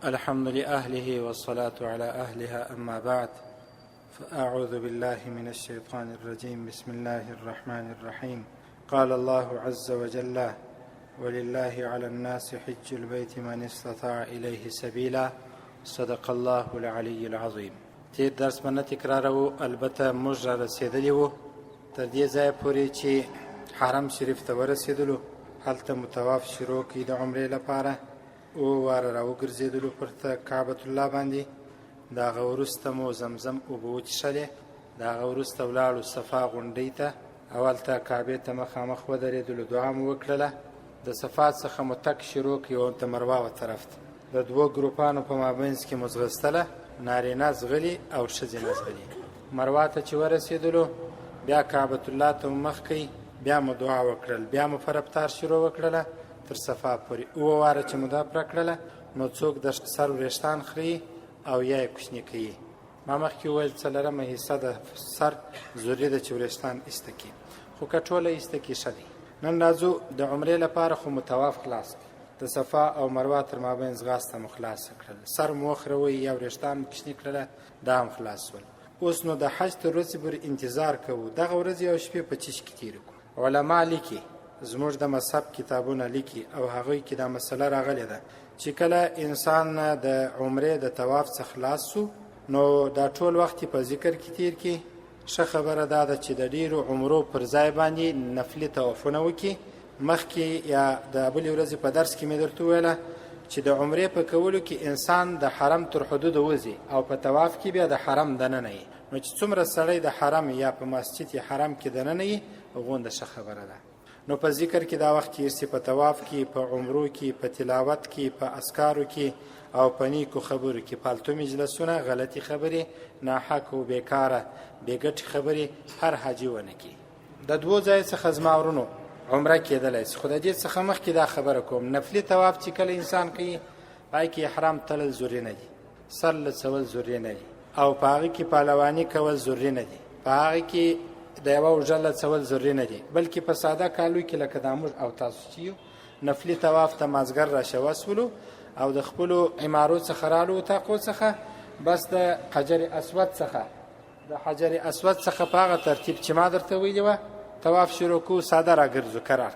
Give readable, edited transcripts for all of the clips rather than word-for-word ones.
الحمد لأهله والصلاة على أهلها أما بعد فأعوذ بالله من الشيطان الرجيم بسم الله الرحمن الرحيم قال الله عز وجل ولله على الناس حج البيت من استطاع إليه سبيلا صدق الله العلي العظيم. تیر درس من تکرارو، البته موږ را رسیدلی وو تر دې ځایه پورې چې حرم شریف ته ورسېدلو. هلته مو طواف شروع کړي د عمرې لپاره. واره را وګرځېدلو پر کعبة الله باندې. د هغه وروسته مو زمزم اوبه وڅښلې. د هغه وروسته ولاړو صفا غونډۍ ته. اولته کعبې ته مخامخ ودرېدلو، دعا مو وکړله. د صفا څخه مو تګ شروع کړي او د مروه طرف ته. د دوو ګروپانو په مابینځ کې مو ځغستله، نارینه ځغلي او ښځې نه ځغلي. مروه ته چې ورسېدلو بیا کعبة الله ته مخ کړئ، بیا مو دعا وکړل، بیا مو په رفتار شروع وکړله تر صفا پورې. اوه واره چې مو دا پوره کړله نو څوک د سر وریښتان خري او یا یې کوچني کوي. ما مخکې وویل څلرمه حصه د سر ضروري ده چې وریښتان ایسته کړي، خو که ټوله ایسته کړي ښه دی. نن راځو د عمرې لپاره خو مو طواف خلاص کړ، د صفا او مروه تر مابین ځغاسته مو خلاصه کړل، سر مو وخروئ یا وریښتان مو کوچني کړله، دا هم خلاص شول. اوس نو د حج تر ورځې پورې انتظار کوو، دغه ورځې او شپې په چیش کې تېرې کړو. علما لیکي، زموږ د مذهب کتابونه لیکي او هغوی کې دا مسله راغلې ده چې کله انسان د عمرې د طواف څخه خلاص سو نو دا ټول وخت په ذکر کې تیر کړي. ښه خبره دا ده چې د ډیرو عمرو پر ځای باندې نفلي طوافونه وکړي. مخکې یا د بلې ورځې په درس کې مې درته وویله چې د عمرې په کولو کې انسان د حرم تر حدود وځي او په طواف کې بیا د حرم دننه وي. نو چې څومره سړی د حرم یا په مسجد حرم کې دننه وي غونډه ښه خبره ده. نو په ذکر کې دا وخت تیر سي، په طواف کې، په عمرو کې، په تلاوت کې، په اذکارو کې او په نیکو خبرو کې. پالتو مجلسونه، غلطي خبرې، ناحق او بیکاره بېګټې خبرې هر حاجي ونه کړي. د دوو ځای څخه زما ورونو عمره کېدلی سي، خو د دې څخه مخکې دا خبره کوم، نفلي طواف چې کله انسان کوي پای کې احرام تړل ضروري نه دي، سر لڅول ضروري نه دي، او په هغې کې پهلواني کول ضروري نه دي، په هغې کې د یوه اوږه لڅول ضروري نه دي، بلکې په ساده کالو کې لکه دا موږ او تاسو چې یو نفلي طواف ته مازګر را شوسولو او د خپلو عمارو څخه رالو اطاقو څخه بس د حجر اسود څخه په هغه ترتیب چې ما درته ویلي وه طواف شروع کوو، ساده راګرځو، کرار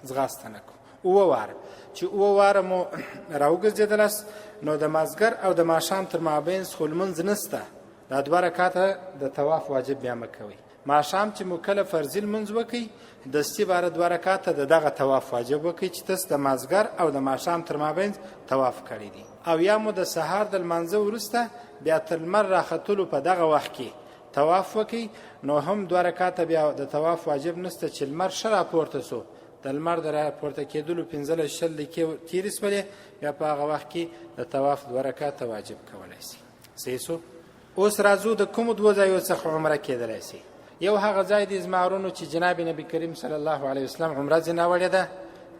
ځغاسته نه کوو. اوه واره چې اوه واره مو راوګرځېدلاست نو د مازګر او د ماښام تر مابین خو لمونځ نسته، دا دوه رکعته د طواف واجب بیا مه کوئ. ماښام چې مو کله فرضي لمونځ وکئ دستي باره دوه رکعته د دغه طواف واجب وکئ چې تاسو د مازګر او د ماښام تر مابین طواف کړی دی. او یا مو د سهار د لمانځه وروسته بیا تر لمر راختلو په دغه وخت کې طواف وکئ، نو هم دوه رکعته بیا د طواف واجب نسته چې لمر ښه راپورته سو، د لمر د راپورته کېدلو 15-20 دقیقې تېرې سولې، بیا په هغه وخت کې د طواف دوه رکعته واجب کولی سي. صحیح سو. اوس راځو د کومو دوو ځایو څخه عمره کېدلی سي. یو هغه ځای دی زما ورونو چې جناب نبی کریم صلی الله علیه وسلم عمره ځینه وړې ده،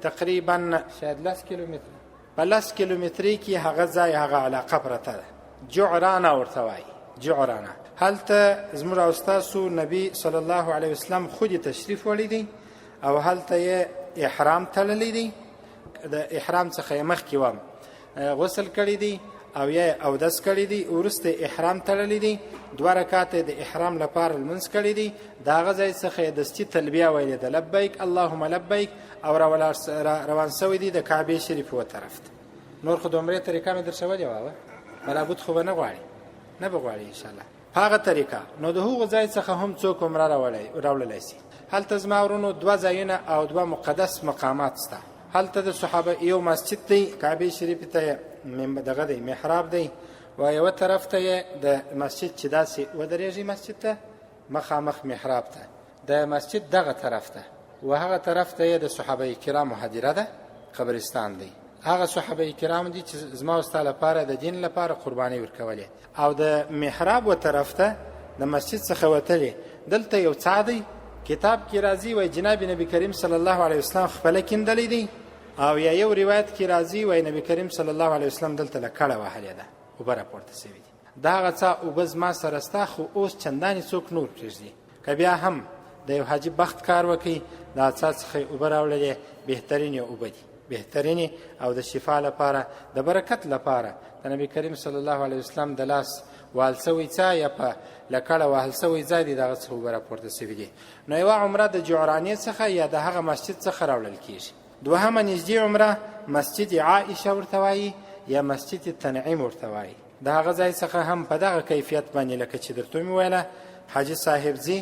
تقریبا شاید 10 کیلومتره، په 10 کیلومترۍ کې هغه ځای، هغه علاقه پرته ده، جعرانه ورته وایي. جعرانه هلته زموږ او ستاسو نبی صلی الله علیه وسلم خودی تشریف وړی دی او هلته یې احرام تړلی دی. د احرام څخه یې مخکې وم غسل کړی دی او یا اودس کړی دی، وروسته احرام تړلی دی، دوه رکعته د احرام لپاره لمونځ کړی دی، د هغه ځای څخه یې دستي تلبیه ویلې ده، لبیک اللهم لبیک، او روان سوی دی د کعبې شریف و طرف ته. نور خو د عمرې طریقه مې درښولې وه، بلابود خو به نه غواړي، نه به غواړي انشاءالله په هغه طریقه. نو د هغو ځای څخه هم څوک عمره راوړلی سي. هلته زما ورونو دوه ځایونه او دوه مقدس مقامات سته. هلته د صحابه یو مسجد دی، کعبې شریف ته دغه دی، محراب دی، و یوه طرف ته یې د مسجد چې داسې ودرېږي مسجد ته مخامخ محراب ته، د مسجد دغه طرف ته، و هغه طرف ته یې د صحابه کرامو هدیره ده، قبرستان دی. هغه صحابه کرام دي چې زما او ستا لپاره د دین لپاره قرباني ورکولې. او د محراب و طرف ته د مسجد څخه وتلې دلته یو څا دی، کتاب کې راځي وایي جناب نبی کریم صلی الله علیه وسلم خپله کیندلی دی، او یا یو روایت کې راځي وایي نبی کریم صلی الله علیه وسلم دلته له کړه وهلې ده، اوبه راپورته سوي دي. د هغه څا اوبه زما سره سته، خو اوس چندانې څوک نور پرېږدي. که بیا هم د یو حاجي بخت کار وکړي د څا څخه اوبه راوړلې بهترینې اوبه دي، بهترینې او د شفا لپاره د برکت لپاره د نبی کریم صلی الله علیه وسلم د لاس وهل سوی څا یا په لکړه وهل سوی ځای دی دغه څخه اوبه راپورته سوي دي. نو یوه عمره د جعرانې څخه یا د هغه مسجد څخه راوړل کېږي. دوهمه نږدې عمره مسجد عائشه ورته وایي یا مسجد تنعیم ورته وایي. د هغه ځای څخه هم په دغه کیفیت باندې لکه چې درته مې ویله حاجي صاحب ځي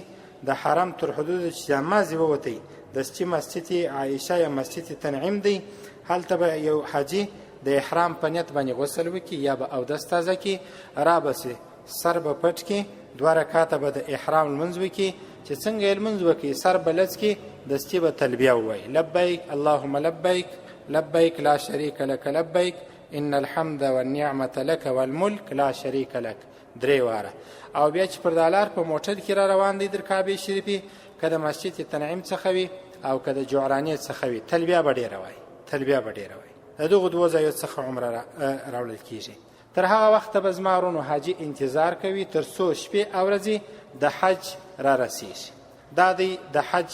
د حرم تر حدود چې جامع ځي ووتی دستي مسجد عائشه یا مسجد تنعیم دی. هلته به یو حاجي د احرام په نیت باندې غسل وکړي یا به اودس تازه کړي، رابسي سر به پټ کړي، 2 رکعاته به د احرام لمونځ وکړي. چې څنګه یې لمونځ وکړي سر به لڅ کړي، دستي به تلبیه ووایي لبیک اللهم لبیک لبیک لا شریک لک لبیک ان الحمد والنعمة لك والملك لا شریک لک 3 واره. او بیا چې پر دالار په موټر کې را روان دی در کعبه شریفې که د مسجد تنعیم څخه وي او که د جعرانې څخه وي تلبیه به ډېره وایي، تلبیه به ډېره وایي. د دغو 2 ځایو څخه عمره راوړل کېږي. تر هغه وخته به زما ورونو حاجي انتظار کوي تر څو شپې او ورځې د حج را رسیږي. دا دی د حج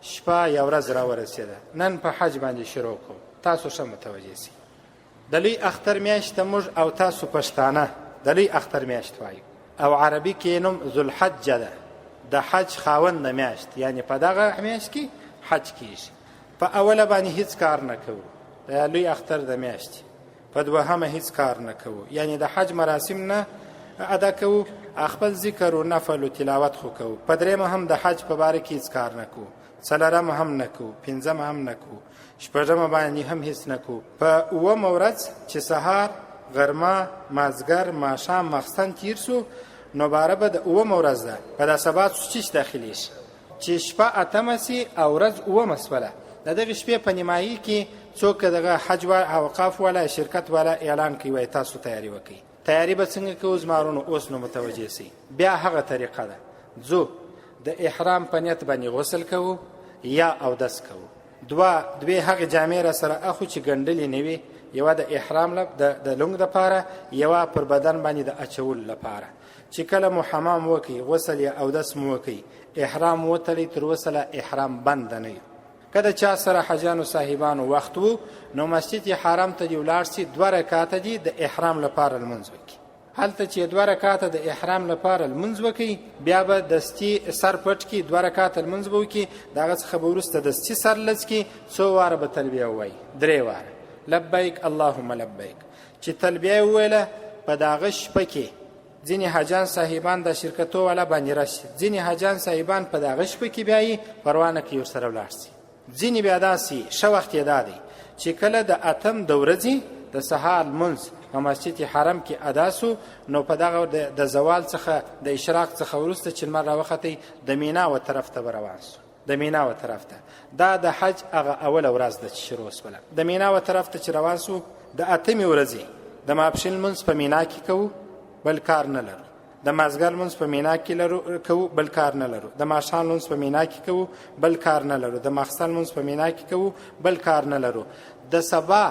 شپه یا ورځ را ورسېده. نن په حج باندې شروع کوو، تاسو ښه متوجه سئ. د لوی اختر میاشت موږ او تاسو پښتانه د لوی اختر میاشت وایو او عربي کې نوم ذوالحجه ده، د حج خاونده میاشت، یعنی په دغه میاشت کې حج کېږي. په اوله باندې هیڅ کار نه کوو د لوی اختر د میاشتې، په دوهمه هیڅ کار نه کوو، یعنی د حج مراسم نه ادا کوو، خپل ذکر و نفل و تلاوت خو کوو. په درېمه هم د حج په باره کې هیڅ کار نه کوو، څلورمه هم نه کوو، پنځمه هم نه کوو، شپږمه باندې هم هیڅ نه کوو. په اوومه ورځ چې سهار غرمه مازګر ماښام ماخستن تیر سو نو باره به د اوومه ورځ ده، په دا سبا سوچیش داخلیږي چې شپه اتمه سي او ورځ اوومه سوله. د دغې شپې په نیمایي کې څوک دغه حج اوقاف والا شرکت والا اعلان کوي وایي تاسو تیاری وکړئ. تیاری به څنګه کوو زما ورونو اوس نو متوجه سئ. بیا هغه طریقه ده ځو د احرام په نیت باندې غسل کوو یا اودس کوو. دوی هغې جامې را سره اخو چې ګنډلې نه وي، یوه د احرام د لونګ دپاره، یوه پر بدن باندې د اچولو لپاره. چې کله مو حمام وکړي غسل یا اودس مو وکړي احرام وتلی تر اوسه لا احرام بند نه وي. که د چا سره حاجیانو صاحبانو وخت وو نو مسجد حرام ته دې ولاړ سي، 2 رکعاته دي د احرام لپاره لمونځ وکړي. هلته چې 2 رکعاته د احرام لپاره لمونځ وکړي بیا به دستي سر پټ کړي، 2 رکعاته لمونځ به وکړي، د هغه څخه به وروسته دستي سر لڅ کړي، 2 واره به تلبیه ووایي، 3 واره لبیک اللهم لبیک. چې تلبیه وویله په دغه شپه کې ځینې حاجیان صاحبان د شرکتو والا باندې راشي، ځینې حاجیان صاحبان په دغه شپه کې بیا یې پروانه کې ورسره ولاړ سي. ځینې بیا داسې ښه وخت یې دا دی چې کله د اتم د ورځې د سهار لمونځ په مسجد حرم کې ادا سو نو په دغه د زوال څخه د اشراق څخه وروسته چې لمر راوختی د مینا و طرف ته به روان سو، د مینا و طرف ته. دا د حج هغه اوله ورځ ده چې شروع سوله. د مینا و طرف ته چې روان سو د اتمې ورځې د ماپښین لمونځ په مینا کې کوو، بل کار نه لرو. د مازګر لمونځ په مینا کې کوو، بل کار نه لرو. د ماښام لمونځ په مینا کې کوو، بل کار نه لرو. د ماخستن لمونځ په مینا کې کوو، بل کار نه لرو. د سبا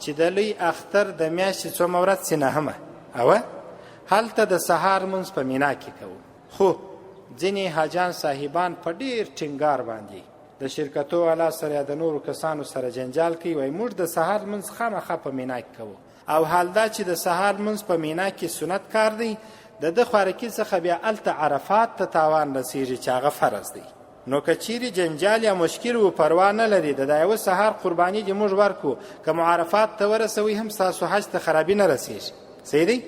چې د لوی اختر د میاشتې څومه ورځ سي نهمه اوه هلته د سهار لمونځ په مینا کې کوو. خو ځینې حاجیان صاحبان په ډېر ټینګار باندې د شرکتو والا سره یا د نورو کسانو سره جنجال کوي، وایي موږ د سهار لمونځ خامخا په مینا کې کوو. او حال دا چې د سهار لمونځ په مینا کې سنت کار دی، د خوارکي څخه بیا الته عرفات ته تاوان رسیږي چې هغه فرض دی. نو که چیرې جنجال یا مشکل و پروا نه لري د یوه سهار قرباني دې موږ ورکو، که مو عرفات ته ورسوي هم ستاسو حج ته خرابي نه رسیږي. صحیح دی؟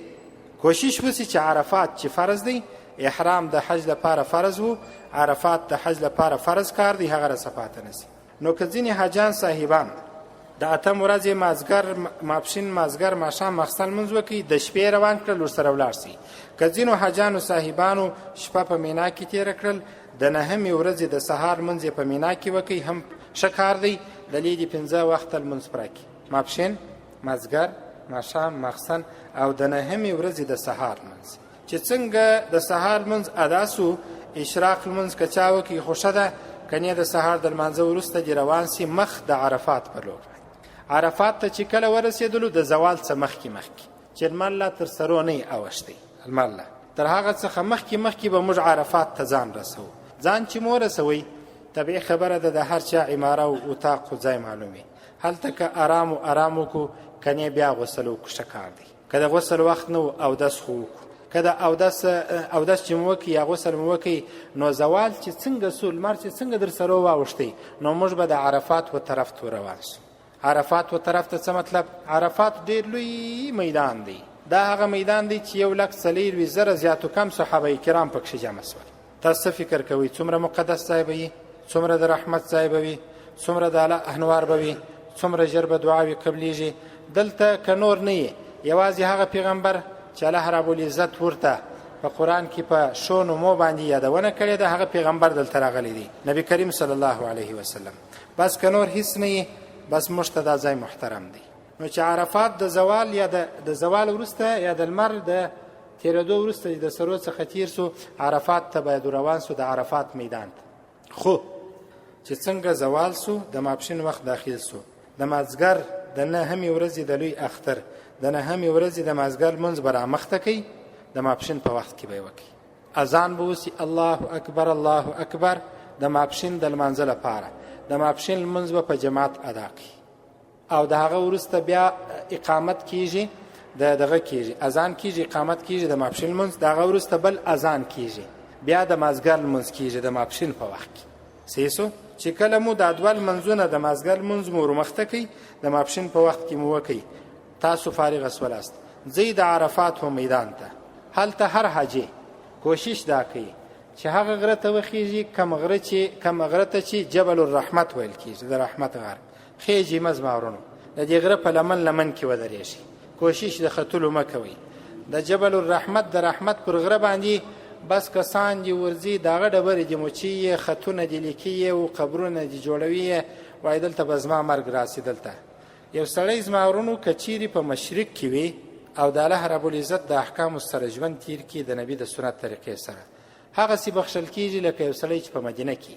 کوشش وسي چې عرفات چې فرض دی، احرام د حج لپاره فرض وو، عرفات د حج لپاره فرض کار دی، هغه راسه پاته نسي. نو که ځینې حاجیان صاحبان د اتم ورځې مازګر ماپښین مازګر ماښام ماخستن لمونځ وکړي، د شپې روان کړل ورسره ولاړ سي. که ځینو حاجیانو صاحبانو شپه په مینا کې تېره کړل، د نهمې ورځې د سهار لمونځ یې په مینا کې وکړي، هم ښه کار دی. دلیل یې 5 وخته لمونځ پوره کړي، ماپښین مازګر ماښام ماخستن او د نهمې ورځې د سهار لمونځ. چې څنګه د سهار لمونځ ادا سو، اشراق لمونځ که چا وکړي خو ښه ده، کنې د سهار د لمانځه وروسته دې روان سي مخ د عرفات په لور. عرفات ته چې کله ورسېدلو د زوال څخه مخکې چې لمر لا تر سرو نه یې اوښتی، لمر لا تر هغه څخه مخکې به موږ عرفات ته ځان رسوو. ځان چې مو رسوئ طبیعي خبره ده د هر چا عماره او اتاق خو ځای معلومي. هلته که آرام وکړو کنې بیا غسل وکړو ښه کار دی. که د غسل وخت نه و اودس خو وکړو. که د اودس چې مو وکړي یا غسل مو وکړي نو زوال چې څنګه سو لمر چې څنګه در سره واوښتی نو موږ به د عرفات و طرف ته روان سو. عرفات و طرف ته څه مطلب؟ عرفات ډېر لوی میدان دی. دا هغه میدان دی چې 1,40,000 زیات و کم صحابه کرام پکښې جمع سول. تاسو فکر کوئ څومره مقدس ځای به وي، څومره د رحمت ځای به وي، څومره د الله انوار به وي، څومره ژر به دعاوې قبلیږي. دلته که نور نه یې یوازې هغه پیغمبر چې الله رب العزت ورته په قرآن کې په ښو نومو باندې یادونه کړې ده هغه پیغمبر دلته راغلی دی، نبی کریم صلی الله علیه وسلم. بس که نور هیڅ نه یې بس موږ ته دا ځای محترم دی. نو چې عرفات د زوال یا د زوال وروسته یا د لمر د تېرېدو وروسته د سرو څخه تېر سو عرفات ته باید روان سو، د عرفات میدان ته. خو چې څنګه زوال سو د ماپښین وخت داخل سو، د مازدیګر د نهمې ورځې د لوی اختر د نهمې ورځې د مازدیګر لمونځ به رامخته کوي، د ماپښین په وخت کې به یې وکړي. اذان به وسي الله اکبر الله اکبر د ماپښین د لمانځه لپاره. د ماپښین لمونځ به په جماعت ادا کړي او د هغه وروسته بیا اقامت کیږي، دغه کیږي اذان کیږي، اقامت کیږي د ماپښین لمونځ، د هغه وروسته بل اذان کیږي، بیا د مازدیګر لمونځ کیږي د ماپښین په وخت کې. صحیح سو چې کله مو دا دوه لمونځونه د مازدیګر لمونځ مو ورمخته کوي د ماپښین په وخت کې مو وکړي، تاسو فارغ سولاست ځئ د عرفات په میدان ته. هلته هر حاجی کوشش دا کوي چې هغه غره ته وخیږي کم غره ته چې جبل الرحمت ویل کیږي، د رحمت غر خیږي مزمارونو د دې غره په لمن کې ودرېږي. کوشش د ختلو مه کوئ. د جبل الرحمت د رحمت پر غره باندې بس کسان دي ورځي دغه ډبرې دي موچي خطونه دي لیکي او قبرونه دي جوړوي وای دلته به زما مرګ راسي. دلته یو سړی زمارونو کچيري په مشرق کې وي او د الله رب العزت د احکام سره ژوند تیر کې د نبی د سنت طریقې سره هغه سی بخښل کیږي لکه یو سړی چې په مدینه کې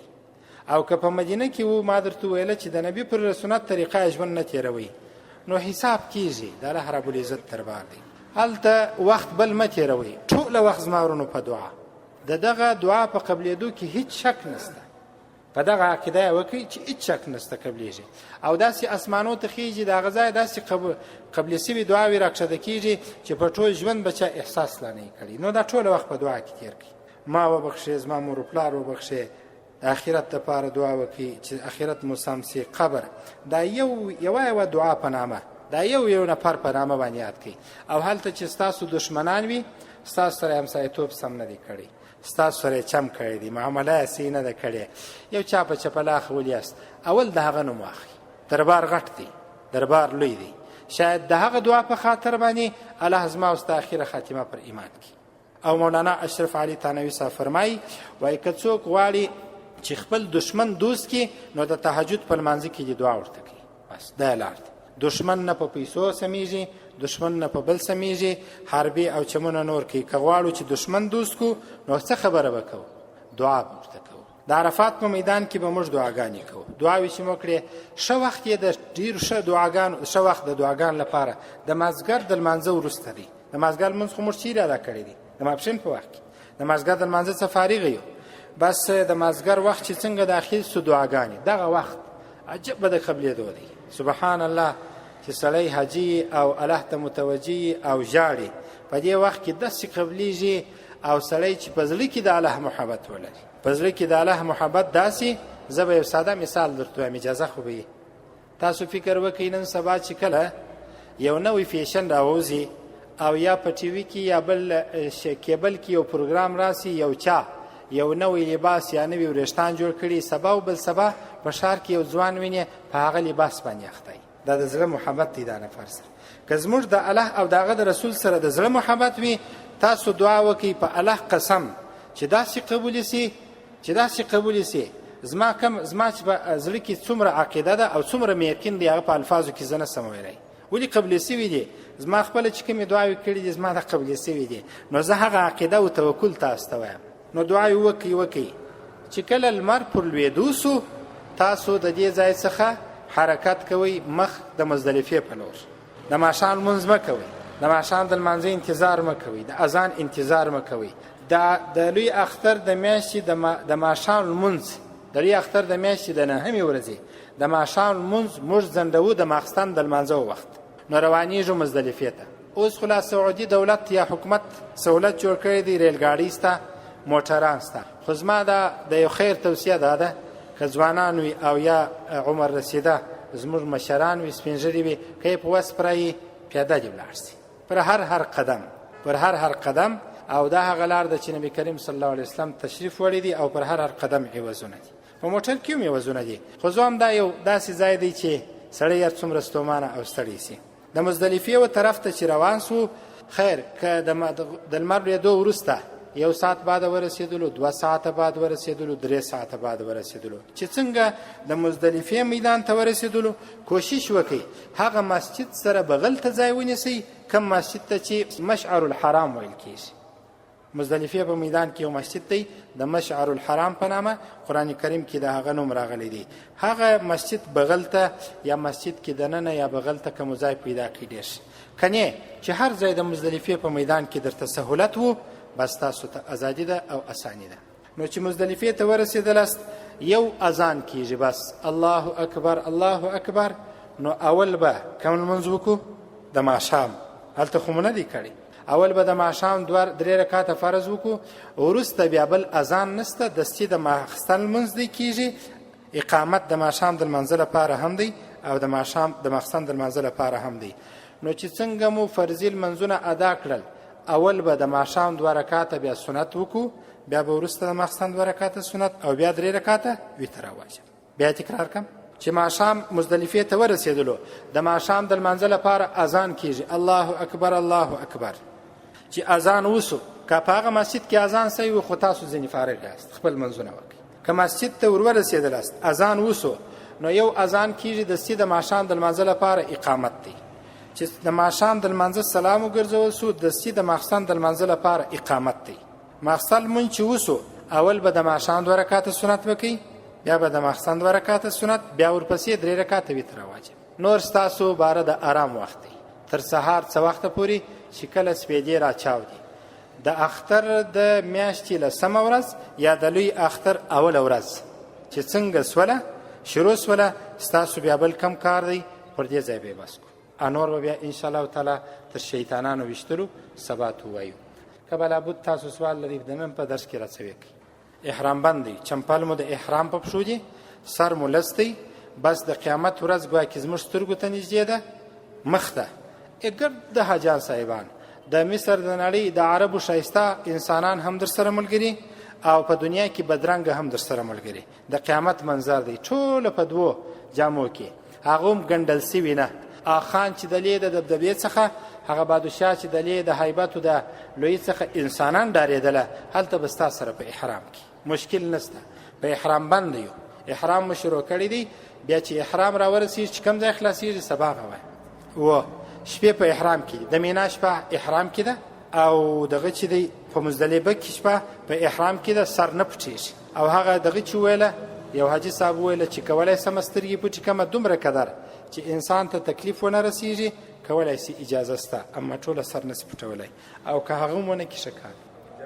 او که په مدینه کې وو ما درته ویل چې د نبی پر سنت طریقه ژوند نه تیروي نو حساب کیږي د الله رب العزت دربار دی. هلته وخت بل مه تیروي، ټوله وخت زمارونو په دعا. دغه دعا په قبلېدو کې هیڅ شک نشته، په دغه عقیده وکړئ چې هیڅ شک نشته قبلېږي. او داسې اسمانو ته خیږي د هغه ځای داسې قبلې سوي دعاوې راکښته کیږي چې په ټول ژوند به چا احساس لا نه کړي. نو دا ټوله وخت په دعا کې تیر کړي. ما وبخښې، زما مور پلار وبخښې، د آخرت لپاره دعا وکړي چې آخرت مو سم سي. قبر دا یوه دعا په نامه، دا یو نفر په نامه باندې یاد کړئ. او هلته چې ستاسو دشمنان وي ستاسو سره همسایتوب سم نه دی کړی، ستاسو سره چم کړی دی، معامله یې صحیح نه ده کړې، یو چا په چپلاخ ولیاست، اول د هغه نوم واخلئ. دربار غټ دی، دربار لوی دی، شاید د هغه دعا په خاطر باندې الله زما او ستا اخره خاتمه پر ایمان کړي. او مولانا اشرف علي تانوي صاحب فرمایي وایي که څوک غواړي چې خپل دشمن دوست کړي نو د تهجد په لمانځه کې دعا ورته کوي. بس دا لار ده. دشمن نه په پیسو سمیږي، دشمن نه په بل سمیږي، حربي او چمونه نور کوي. که غواړو چې دشمن دوست کو نو څه خبره وکړو؟ دعا ورته کوو. د عرفات په میدان کې به موږ دعاګانې کوو. دعاوې چې مو کړې ښه وخت یې د ډېرو ښه وخت د دعاګانو لپاره د مازدیګر د لمانځه وروسته دی. د مازدیګر لمونځ خو موږ چیرې ادا کړی دی؟ د ماپښین په وخت کې د مازدیګر د لمانځه څخه فارغ یو. بس د مازدیګر وخت چې څنګه داخل سو دعاګانې دغه وخت عجب به د قبلېدو دی. سبحان الله چې سړی حاجي او الله ته متوجي او ژاړي په دې وخت کې داسې قبلېږي او سړی چې په زړه کې د الله محبت ولري، په زړه کې د الله محبت داسې. زه به یو ساده مثال درته وایم، اجازه خو به تاسو فکر وکړئ نن سبا چې کله یو نوی فیشن راوځي او یا په ټي وي کې یا بل کیبل کې یو پروګرام راسي، یو چا یو نوی لباس یا نوی وریښتان جوړ کړي، سبا او بل سبا په ښار کې یو ځوان ویني په هغه لباس باندې اخته وي. دا د زړه محبت دی دا نفر سره. که زموږ د الله او دغه د رسول سره د زړه محبت وي تاسو دعا وکړئ په الله قسم چې داسې قبول سي. زما چې په زړه کې څومره عقیده ده او څومره مې یقین دی هغه په الفاظو کې زه نه سم ویلی. ولې قبول سوي دي؟ زما خپله چې کومې دعاوې کړي دي زما د قبول سوي دي، نو زه هغه عقیده او توکل تاسو ته وایم. نو دعاوې وکړئ چې کله لمر پر لوېدو سو تاسو د دې ځای څخه حرکت کوئ مخ د مزدلفې په لور. د ماښام لمونځ مه کوئ، د ماښام د لمانځه انتظار مه کوئ، د اذان انتظار مه کوئ. د لوی اختر د میاشتې د ماښام لمونځ د دې اختر د میاشتې د 9مې ورځې د ماښام لمونځ موږ ځنډوو د ماخستن د لمانځه وخت، نو روانېږو مزدلفې ته. اوس خو لا سعودي دولت یا حکومت سهولت جوړ کړی دی، ریل ګاډي سته، موټران سته. خو زما د یو خیر توصیه دا ده که ځوانان وي او یا عمر رسیده زموږ مشران وي، سپین ږیري وي، که یې په وس پرایي پیاده دې ولاړ شي پر هر قدم، پر هر قدم. او دا هغه لار ده چې نبی کریم صلی الله علیه وسلم تشریف وړی دی او پر هر قدم عوضونه دي. په موټر کې هم عوضونه دي، خو زه هم دا یو داسې ځای دی چې سړی هر څومره ستومانه او ستړی سي. د مزدلفې و طرف ته چې روان سو، خیر که د لمر لوېدو وروسته 1 ساعت بعد ورسېدلو، 2 ساعته بعد ورسېدلو، 3 ساعته بعد ورسېدلو، چې څنګه د مزدلفې میدان ته ورسېدلو کوشش وکړئ هغه مسجد سره بغل ته ځای ونیسئ، کم مسجد ته چې مشعر الحرام ویل کېږي. مزدلفې په میدان کې یو مسجد دی د مشعر الحرام په نامه، قرآن کریم کې د هغه نوم راغلی دی. هغه مسجد بغل ته یا مسجد کې دننه یا بغل ته کوم ځای پیدا کړي ډېر شي، کنې چې هر ځای د مزدلفې په میدان کې درته سهولت وو، بس تاسو ته ازادي ده او اسانی ده. نو چې مزدلفې ته ورسېدلاست یو اذان کېږي، بس الله اکبر الله اکبر. نو اول به کوم لمونځ وکړو؟ د ماښام. هلته خو مو نه دی کړی، اول به د ماښام 2-3 رکعاته فرض وکړو، وروسته بیا بل اذان نسته، دستي د ماخستن لمونځ دی کېږي. اقامت د ماښام د لمانځه لپاره هم دی او د ماخستن د لمانځه لپاره هم دی. نو چې څنګه مو فرضي لمنځونه ادا کړل، اول به د ماښام 2 رکعاته بیا سنت وکړو، بیا به وروسته د ماخستن 2 رکعاته سنت او بیا 3 رکعاته وتر واجب. بیا تکرار کم چې ماښام مزدلفې ته ورسېدلو، د ماښام د لمانځه لپاره اذان کېږي، الله اکبر الله اکبر. چې اذان وسو، که په هغه مسجد کې اذان سوی وي خو تاسو ځینې فارغ یاست، خپل منځونه وکړئ. که مسجد ته ورسېدلاست اذان وسو، نو یو اذان کېږي دستي د ماښام د لمانځه لپاره اقامت دی. چې د ماښام د لمانځه سلام وګرځول سو، دستي د ماخستن د لمانځه لپاره اقامت دی. ماخستن لمونځ چې وسو، اول به د ماښام 2 رکعاته سنت وکړئ، بیا به د ماخستن 2 رکعاته سنت، بیا ورپسې 3 رکعاته وتر واجب. نور ستاسو باره د آرام وخت دی تر سهار څه وخته پورې چې کله سپېدې راچاودي. د اختر د میاشتې 10مه ورځ یا د لوی اختر اوله ورځ چې څنګه سوله شروع سوله، ستاسو بیا بل کم کار دی، پر دې ځای به بس کو. انور به بیا انشاءالله تعالی تر شیطانانو ویشتلو سبات ووایو. که بلابود تاسو سوال لرئ د نن په درس کې راڅوي کوي. احرام بند دی، چمپل مو د احرام په پښو دي، سر مو لس دی، بس د قیامت ورځ ګویا کې زموږ سترګو ته نږدې ده، مخ ته ګرد د حاجیان صاحبان د مصر د نړۍ د عربو ښایسته انسانان هم در سره ملګري او په دنیا کې بدرنګه هم در سره ملګري. د قیامت منظر دی ټوله په 2 جامو کې، هغه هم ګنډل سوي نه. خان چې د لې د دبدبې څخه، هغه بادشاه چې د لې د هیبت او د لوی څخه انسانان ډارېدله، هلته به ستا سره په احرام کې مشکل نسته، په احرام بند یو. احرام مو شروع کړی دی، بیا چې احرام راورسېږي چې کوم ځای خلاصېږي سبا به وایي. شپې په احرام کې، د مینا شپه احرام کې ده، او دغه چې دی په مزدلفه کې شپه په احرام کې ده، سر نه پټېږي. او هغه دغه چې ویله یو حاجي صاحب ویله چې کولی سمه سترګې پټې کمه دومره قدر چې انسان ته تکلیف ونه رسېږي، کولی سي اجازه سته، اما ټوله سر نسي پټولی. او که هغه هم ونه کړي ښه کار.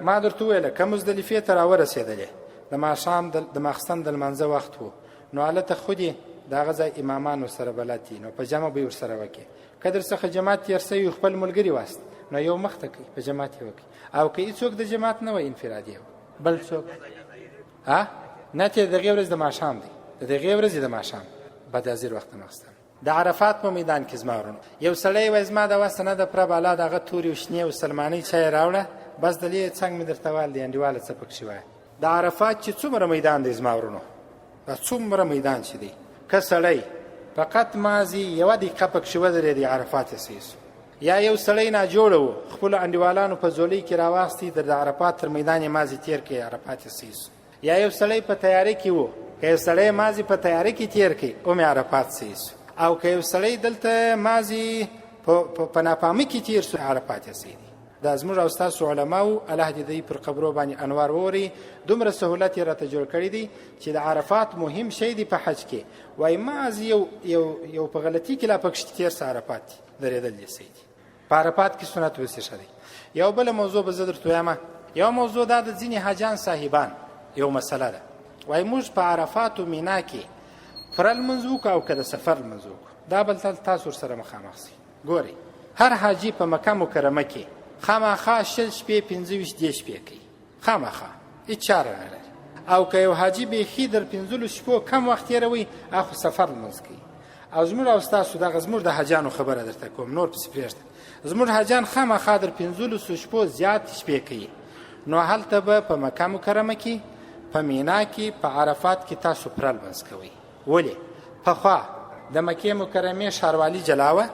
ما درته وویله که مزدلفې ته راورسېدلې، د ماښام د ماخستن د لمانځه وخت و، نو هلته خود یې د هغه ځای امامان ورسره بلد دي، نو په جمع به یې ورسره وکړي. که در څخه جماعت تېر سوي خپل ملګري واست، نو یو مخ ته کوي، په جماعت یې وکړي. او که هېڅوک د جماعت نه وای انفرادي بل څوک نه، چې د دغې ورځې د ماښام دی، د دغې ورځې د ماښام بعد ازیر وخت ماخستن د عرفات په میدان کې زما ورونو یو سړی وایي زما د وسه نه ده پره بالا دغه تورې او شنې او سلمانۍ چای راوړه، بس د لې څنګ مې درته ویل دی انډیواله څه پکښې وایه. د عرفات چې څومره میدان دی زما ورونو، دا څومره میدان چې دی، که سړی فقط مازی یوه دقیقه پکښې ودرېدی عرفات یې سیسو، یا یو سړی ناجوړه و خپلو انډیوالانو په زولۍ کې راواخیستې د عرفات تر میدان یې مازی تېر کړي، عرفات یې سیسو. یا یو سړی په تیارې کې و، که یو سړی مازی په تیارې کې تېر کړي او مې عرفات سیسو. او که یو سړی دلته مازی په ناپامۍ کې تېر سو، عرفات یې سیدي. دا زموږ او ستاسو علماو الله دې دوی پر قبرو باندې انوار ووري، دومره سهولت یې راته جوړ کړی دی چې د عرفات مهم شی دی په حج کې. وایي مازی یو په غلطي کې لا پکښې تېر سه عرفات درېدل دې سیدي. په عرفات کې سنت وسې ښه دی. یو بله موضوع به زه درته وایم، یو موضوع دا د ځینې حاجیان صاحبان یو مسله ده، وایي موږ په عرفات و مینا کې پوره لمونځ وکړو او که د سفر لمونځ وکړو، دا بل تاسو ورسره مخامخ سئ. ګورئ هر حاجي په مکه مکرمه کې خامخا 6 شپې 25 دې شپې کوي، خامخا هېڅ چاره نه لري. او که یو حاجي بیخي در 15 شپو کم وخت تېروي هغه خو سفر لمونځ کوي. او زموږ او ستاسو دغه زموږ د حاجیانو خبره درته کوم، نور پسې پرېږده. زموږ حاجیان خامخا در 15 شپو زیات شپې کوي. نو هلته به په مکه مکرمه کې، په مینا کې، په عرفات کې تاسو پوره لمونځ کوئ. ولې؟ پخوا د مکې مکرمې ښاروالي جلا وه،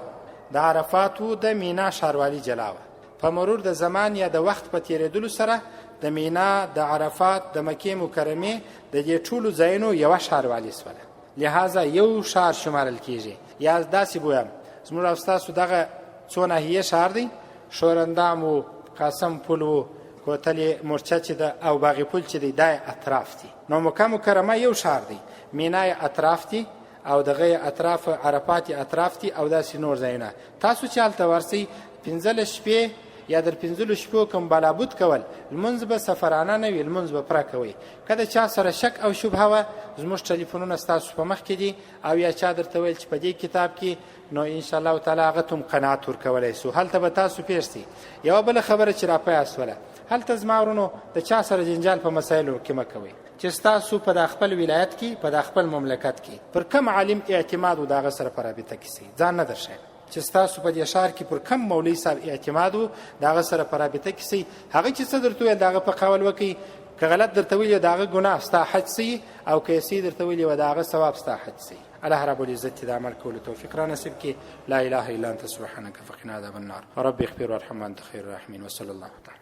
د عرفاتو د مینا ښاروالي جلا وه. په مرور د زمان یا د وخت په تېرېدلو سره د مینا، د عرفات، د مکې مکرمې د دې ټولو ځایونو یوه ښاروالي سوله، لهذا یو ښار شمارل کېږي. یا داسې بویم زموږ او ستاسو دغه څو ناحیې ښار دی، شورندام و، قاسم پل و، کوتل مورچه چې ده او باغی پل چې دی، دا اطراف دي. نو مکه مکرمه یو ښار دی، مینا اطراف دي او دغه اطراف عرفات اطراف دي او داسې نور ځایونه. تاسو چې هلته ورسئ 15 شپې یا در 15 شپو کوم بلابود کول، لمونځ به سفرانه نه وي، لمونځ به پوره کوئ. که د چا سره شک او شبهه وه، زموږ ټلیفونونه ستاسو په مخ کې دي، او یا چا درته ویل چې په دې کتاب کې، نو انشاءالله تعالی هغه ته هم قناعت ورکولی سو. هلته به تاسو پېښ سئ. یوه بله خبره چې راپیاسوله، هلته زما ورونو د چا سره جنجال په مسایلو کې مه کوئ. چې ستاسو په د خپل ولایت کې، په د خپل مملکت کې پر کم عالم اعتماد و د هغه سره په رابطه کې سئ، ځان نه درښایئ. چې ستاسو په دې ښار کې پر کم مولوي صاحب اعتماد و د هغه سره په رابطه کې سئ، هغه چې څه درته ویل د هغه په قول وکئ. که غلط درته ویل د هغه ګناه ستا حج سئ، او که صحیح درته ویل و د هغه ثواب ستا حج سئ. الله رب العزت د عمل کولو توفیق را نصیب کړي. لا اله الا انت سبحانك فقنا عذاب النار. رب اغفر وارحم وانت خير الراحمين. وصلى الله تعالى